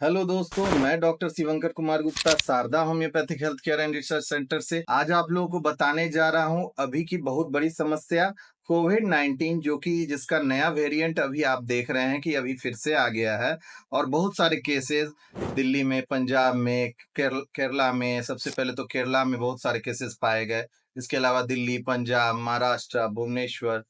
Hello दोस्तों, मैं doctor Shivankar Kumar Gupta Sharda homoeopathic health care and research centre से आज आप लोगों को बताने जा रहा हूं अभी की बहुत बड़ी समस्या कोविड-19 जो कि जिसका नया वेरिएंट अभी आप देख रहे हैं कि अभी फिर से आ गया है। और बहुत सारे केसेस दिल्ली में, पंजाब में, केरला में, सबसे पहले तो केरला में बहुत सारे केसेस पाए गए। इसके अलावा दिल्ली, पंजाब, महाराष्ट्र, भुवनेश्वर,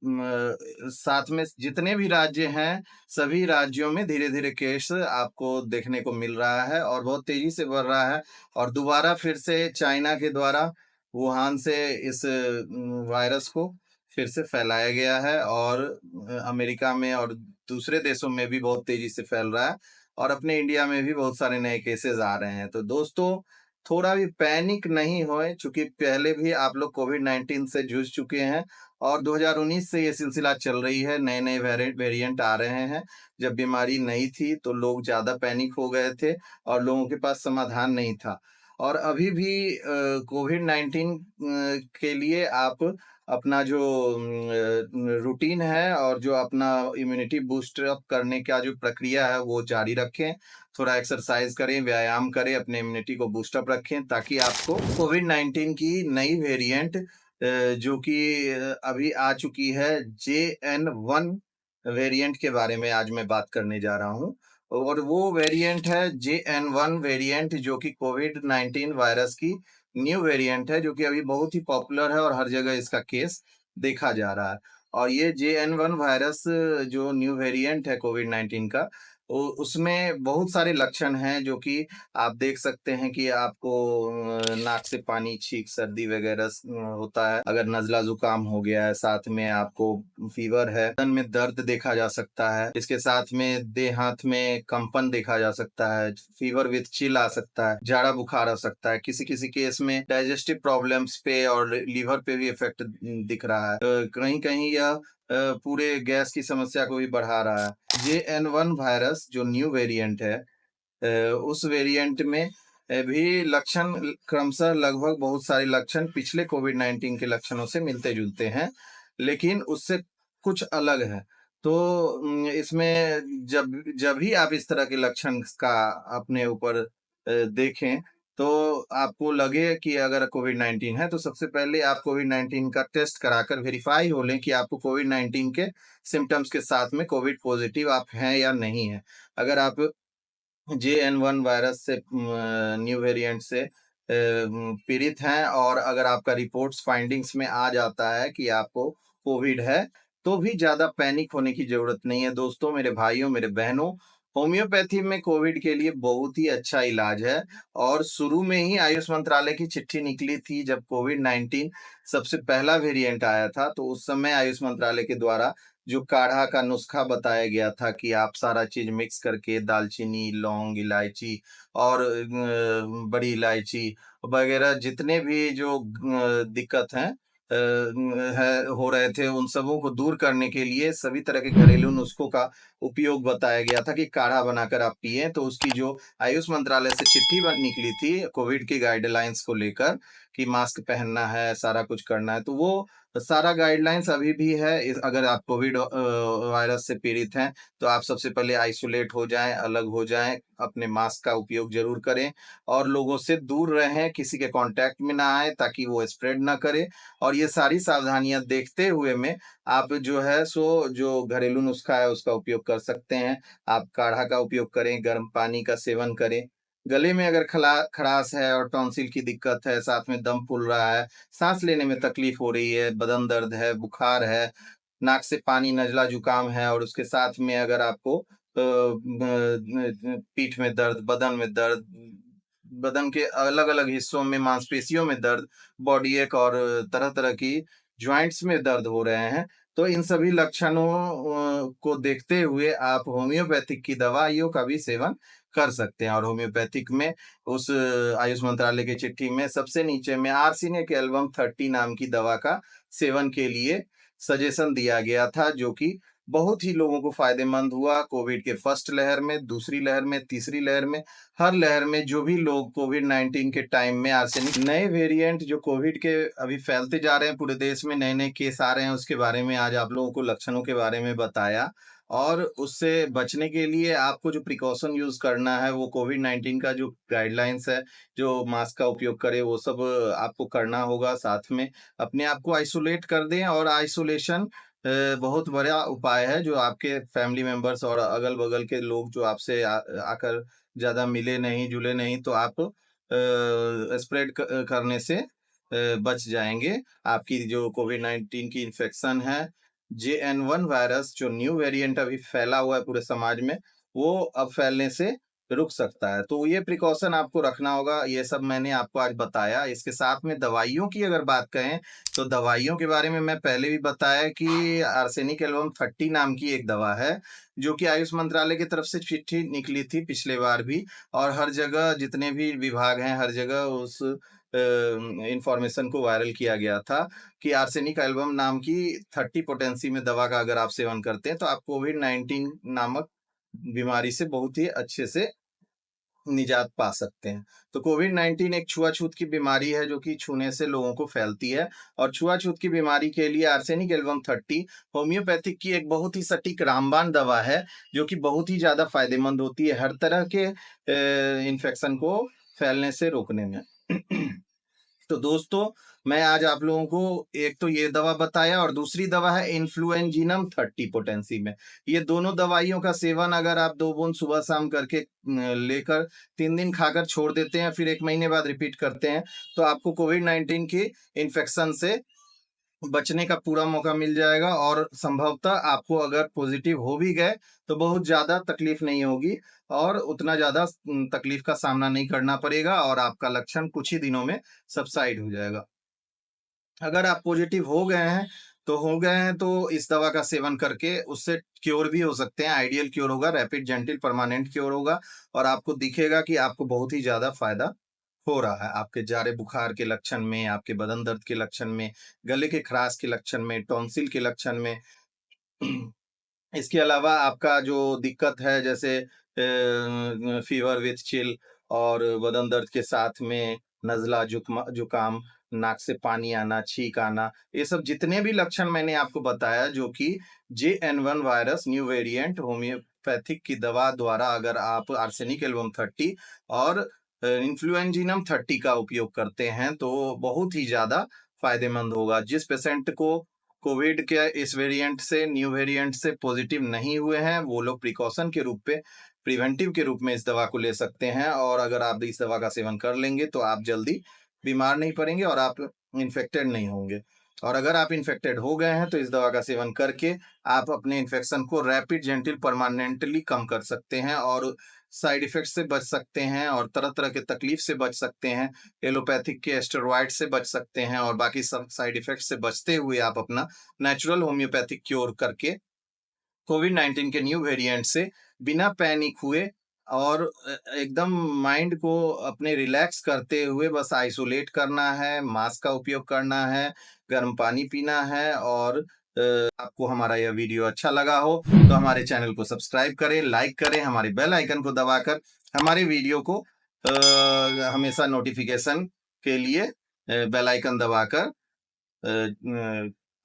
साथ में जितने भी राज्य हैं, सभी राज्यों में धीरे-धीरे केस आपको देखने को मिल रहा है और बहुत तेज़ी से बढ़ रहा है। और दोबारा फिर से चाइना के द्वारा वुहान से इस वायरस को फिर से फैलाया गया है और अमेरिका में और दूसरे देशों में भी बहुत तेज़ी से फैल रहा है और अपने इंडिया में भी बहुत सारे नए केसेज़ आ रहे हैं। तो दोस्तों, थोड़ा भी पैनिक नहीं होएँ, चूँकि पहले भी आप लोग कोविड-19 से जूझ चुके हैं और 2019 से ये सिलसिला चल रही है, नए-नए वेरिएंट आ रहे हैं। जब बीमारी नई थी तो लोग ज़्यादा पैनिक हो गए थे और लोगों के पास समाधान नहीं था। और अभी भी कोविड-19 के लिए आप अपना जो रूटीन है और जो अपना इम्यूनिटी बूस्ट अप करने का जो प्रक्रिया है वो जारी रखें। थोड़ा एक्सरसाइज़ करें, व्यायाम करें, अपने इम्यूनिटी को बूस्ट अप रखें ताकि आपको कोविड-19 की नई वेरिएंट जो कि अभी आ चुकी है JN1 वेरिएंट के बारे में आज मैं बात करने जा रहा हूँ। और वो वेरिएंट है JN1 वेरिएंट जो कि कोविड-19 वायरस की न्यू वेरिएंट है जो कि अभी बहुत ही पॉपुलर है और हर जगह इसका केस देखा जा रहा है। और ये JN1 वायरस जो न्यू वेरिएंट है कोविड-19 का, उसमें बहुत सारे लक्षण हैं जो कि आप देख सकते हैं कि आपको नाक से पानी, छींक, सर्दी वगैरह होता है। अगर नज़ला ज़ुकाम हो गया है, साथ में आपको फ़ीवर है, बदन में दर्द देखा जा सकता है। इसके साथ में देह हाथ में कंपन देखा जा सकता है, फ़ीवर विथ चिल आ सकता है, जाड़ा बुखार आ सकता है। किसी-किसी केस में डाइजेस्टिव प्रॉब्लम्स पे और लीवर पे भी इफ़ेक्ट दिख रहा है। कहीं-कहीं यह पूरे गैस की समस्या को भी बढ़ा रहा है। JN1 वायरस जो न्यू वेरिएंट है, उस वेरिएंट में भी लक्षण क्रमशः लगभग बहुत सारे लक्षण पिछले कोविड-19 के लक्षणों से मिलते-जुलते हैं, लेकिन उससे कुछ अलग है। तो इसमें जब जब भी आप इस तरह के लक्षण का अपने ऊपर देखें, तो आपको लगे कि अगर कोविड-19 है, तो सबसे पहले आप कोविड-19 का टेस्ट कराकर वेरीफाई हो लें कि आपको कोविड-19 के सिम्पटम्स के साथ में कोविड पॉज़िटिव आप हैं या नहीं हैं। अगर आप JN1 वायरस से न्यू वेरिएंट से पीड़ित हैं और अगर आपका रिपोर्ट्स फाइंडिंग्स में आ जाता है कि आपको कोविड है, तो भी ज़्यादा पैनिक होने की ज़रूरत नहीं है दोस्तों, मेरे भाइयों, मेरे बहनों। होम्योपैथी में कोविड के लिए बहुत ही अच्छा इलाज है और शुरू में ही आयुष मंत्रालय की चिट्ठी निकली थी जब कोविड-19 सबसे पहला वेरिएंट आया था, तो उस समय आयुष मंत्रालय के द्वारा जो काढ़ा का नुस्खा बताया गया था कि आप सारा चीज़ मिक्स करके दालचीनी, लौंग, इलायची और बड़ी इलायची वगैरह जितने भी जो दिक्कत हैं हो रहे थे, उन सबों को दूर करने के लिए सभी तरह के घरेलू नुस्खों का उपयोग बताया गया था कि काढ़ा बनाकर आप पिएँ। तो उसकी जो आयुष मंत्रालय से चिट्ठी निकली थी कोविड की गाइडलाइंस को लेकर कि मास्क पहनना है, सारा कुछ करना है, तो वो सारा गाइडलाइंस अभी भी है। अगर आप कोविड वायरस से पीड़ित हैं, तो आप सबसे पहले आइसोलेट हो जाएँ, अलग हो जाएँ, अपने मास्क का उपयोग ज़रूर करें और लोगों से दूर रहें, किसी के कॉन्टैक्ट में ना आएँ ताकि वो स्प्रेड ना करे। और ये सारी सावधानियाँ देखते हुए में आप जो है सो जो घरेलू नुस्खा है उसका उपयोग कर सकते हैं। आप काढ़ा का उपयोग करें, गर्म पानी का सेवन करें। गले में अगर खराश है और टॉन्सिल की दिक्कत है, साथ में दम फूल रहा है, साँस लेने में तकलीफ हो रही है, बदन दर्द है, बुखार है, नाक से पानी, नज़ला जुकाम है और उसके साथ में अगर आपको पीठ में दर्द, बदन में दर्द, बदन के अलग-अलग हिस्सों में मांसपेशियों में दर्द, बॉडी एक और तरह-तरह की जॉइंट्स में दर्द हो रहे हैं, तो इन सभी लक्षणों को देखते हुए आप होम्योपैथिक की दवाइयों का भी सेवन कर सकते हैं। और होम्योपैथिक में उस आयुष मंत्रालय की चिट्ठी में सबसे नीचे में आर्सेनिक एल्बम 30 नाम की दवा का सेवन के लिए सजेशन दिया गया था, जो कि बहुत ही लोगों को फ़ायदेमंद हुआ। कोविड के फर्स्ट लहर में, दूसरी लहर में, तीसरी लहर में, हर लहर में जो भी लोग कोविड-19 के टाइम में आर्सेनिक नए वेरिएंट जो कोविड के अभी फैलते जा रहे हैं, पूरे देश में नए-नए केस आ रहे हैं, उसके बारे में आज आप लोगों को लक्षणों के बारे में बताया। और उससे बचने के लिए आपको जो प्रिकॉशन यूज़ करना है, वो कोविड-19 का जो गाइडलाइंस है, जो मास्क का उपयोग करें, वो सब आपको करना होगा। साथ में अपने आप को आइसोलेट कर दें, और आइसोलेशन बहुत बड़ा उपाय है, जो आपके फैमिली मेंबर्स और अगल-बगल के लोग जो आपसे आकर ज़्यादा मिले नहीं, जुले नहीं, तो आप स्प्रेड करने से बच जाएँगे। आपकी जो कोविड-19 की इन्फेक्शन है, JN1 वायरस जो न्यू वेरिएंट अभी फैला हुआ है पूरे समाज में, वो अब फैलने से रुक सकता है। तो ये प्रिकॉशन आपको रखना होगा, ये सब मैंने आपको आज बताया। इसके साथ में दवाइयों की अगर बात करें, तो दवाइयों के बारे में मैं पहले भी बताया कि आर्सेनिक एल्बम 30 नाम की एक दवा है, जो कि आयुष मंत्रालय की तरफ से चिट्ठी निकली थी पिछले बार भी, और हर जगह जितने भी विभाग हैं, हर जगह उस इन्फॉर्मेशन को वायरल किया गया था कि आर्सेनिक एल्बम नाम की 30 पोटेंसी में दवा का अगर आप सेवन करते हैं, तो आप कोविड-19 नामक बीमारी से बहुत ही अच्छे से निजात पा सकते हैं। तो कोविड-19 एक छुआ-छूत की बीमारी है, जो कि छूने से लोगों को फैलती है, और छुआ-छूत की बीमारी के लिए आर्सेनिक एल्बम 30 होम्योपैथिक की एक बहुत ही सटीक रामबाण दवा है, जो कि बहुत ही ज़्यादा फ़ायदेमंद होती है हर तरह के इन्फेक्शन को फैलने से रोकने में। तो दोस्तों, मैं आज आप लोगों को एक तो ये दवा बताया, और दूसरी दवा है इन्फ्लुएंजीनम 30 पोटेंसी में। ये दोनों दवाइयों का सेवन अगर आप 2 बूंद सुबह-शाम करके लेकर 3 दिन खाकर छोड़ देते हैं, फिर 1 महीने बाद रिपीट करते हैं, तो आपको कोविड-19 की इन्फेक्शन से बचने का पूरा मौका मिल जाएगा, और संभवतः आपको अगर पॉजिटिव हो भी गए, तो बहुत ज़्यादा तकलीफ नहीं होगी, और उतना ज़्यादा तकलीफ का सामना नहीं करना पड़ेगा, और आपका लक्षण कुछ ही दिनों में सबसाइड हो जाएगा। अगर आप पॉजिटिव हो गए हैं, तो इस दवा का सेवन करके उससे क्योर भी हो सकते हैं। आइडियल क्योर होगा, रैपिड, जेंटिल, परमानेंट क्योर होगा, और आपको दिखेगा कि आपको बहुत ही ज़्यादा फ़ायदा हो रहा है। आपके जाड़े बुखार के लक्षण में, आपके बदन दर्द के लक्षण में, गले के खराश के लक्षण में, टॉन्सिल के लक्षण में। इसके अलावा आपका जो दिक्कत है, जैसे फीवर विथ चिल, और बदन दर्द के साथ में नज़ला, जुकाम, नाक से पानी आना, छींक आना, ये सब जितने भी लक्षण मैंने आपको बताया, जो कि JN1 virus new variant homeopathic की दवा द्वारा अगर आप आर्सेनिक एल्बम 30 और इन्फ्लुएंजीनम 30 का उपयोग करते हैं, तो बहुत ही ज़्यादा फ़ायदेमंद होगा। जिस पेशेंट को कोविड के इस वेरिएंट से, न्यू वेरिएंट से पॉजिटिव नहीं हुए हैं, वो लोग प्रिकॉशन के रूप पे, प्रिवेंटिव के रूप में इस दवा को ले सकते हैं, और अगर आप इस दवा का सेवन कर लेंगे, तो आप जल्दी बीमार नहीं पड़ेंगे, और आप इन्फेक्टेड नहीं होंगे। और अगर आप इन्फेक्टेड हो गए हैं, तो इस दवा का सेवन करके आप अपने इन्फेक्शन को रैपिड, जेंटिल, परमानेंटली कम कर सकते हैं, और साइड इफेक्ट से बच सकते हैं, और तरह-तरह के तकलीफ से बच सकते हैं। एलोपैथिक के स्टेरॉइड से बच सकते हैं, और बाकी सब साइड इफेक्ट से बचते हुए आप अपना नेचुरल होम्योपैथिक क्योर करके कोविड-19 के न्यू वेरिएंट से बिना पैनिक हुए, और एकदम माइंड को अपने रिलैक्स करते हुए बस आइसोलेट करना है, मास्क का उपयोग करना है, गर्म पानी पीना है, और आपको हमारा यह वीडियो अच्छा लगा हो, तो हमारे चैनल को सब्सक्राइब करें, लाइक करें, हमारे बेल आइकन को दबाकर हमारे वीडियो को हमेशा नोटिफिकेशन के लिए बेल आइकन दबाकर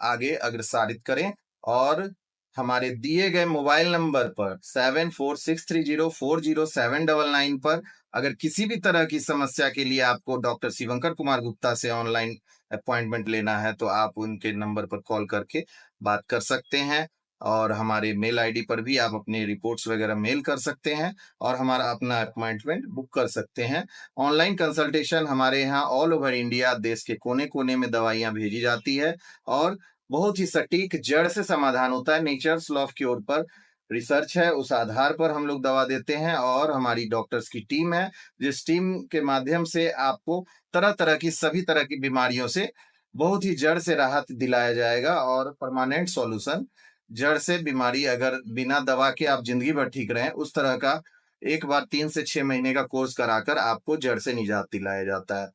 आगे अग्रसारित करें, और हमारे दिए गए मोबाइल नंबर पर 7463040799 पर अगर किसी भी तरह की समस्या के लिए आपको डॉक्टर शिवंकर कुमार गुप्ता से ऑनलाइन अपॉइंटमेंट लेना है, तो आप उनके नंबर पर कॉल करके बात कर सकते हैं, और हमारे मेल आईडी पर भी आप अपनी रिपोर्ट्स वगैरह मेल कर सकते हैं, और हमारा अपना अपॉइंटमेंट बुक कर सकते हैं। ऑनलाइन कंसल्टेशन हमारे यहाँ ऑल ओवर इंडिया, देश के कोने-कोने में दवाइयाँ भेजी जाती है, और बहुत ही सटीक जड़ से समाधान होता है। नेचर्स लॉ ऑफ क्योर पर रिसर्च है, उस आधार पर हम लोग दवा देते हैं, और हमारी डॉक्टर्स की टीम है, जिस टीम के माध्यम से आपको तरह-तरह की, सभी तरह की बीमारियों से बहुत ही जड़ से राहत दिलाया जाएगा, और परमानेंट सॉल्यूशन, जड़ से बीमारी अगर बिना दवा के आप जिंदगी भर ठीक रहें, उस तरह का एक बार 3 से 6 महीने का कोर्स कराकर आपको जड़ से निजात दिलाया जाता है।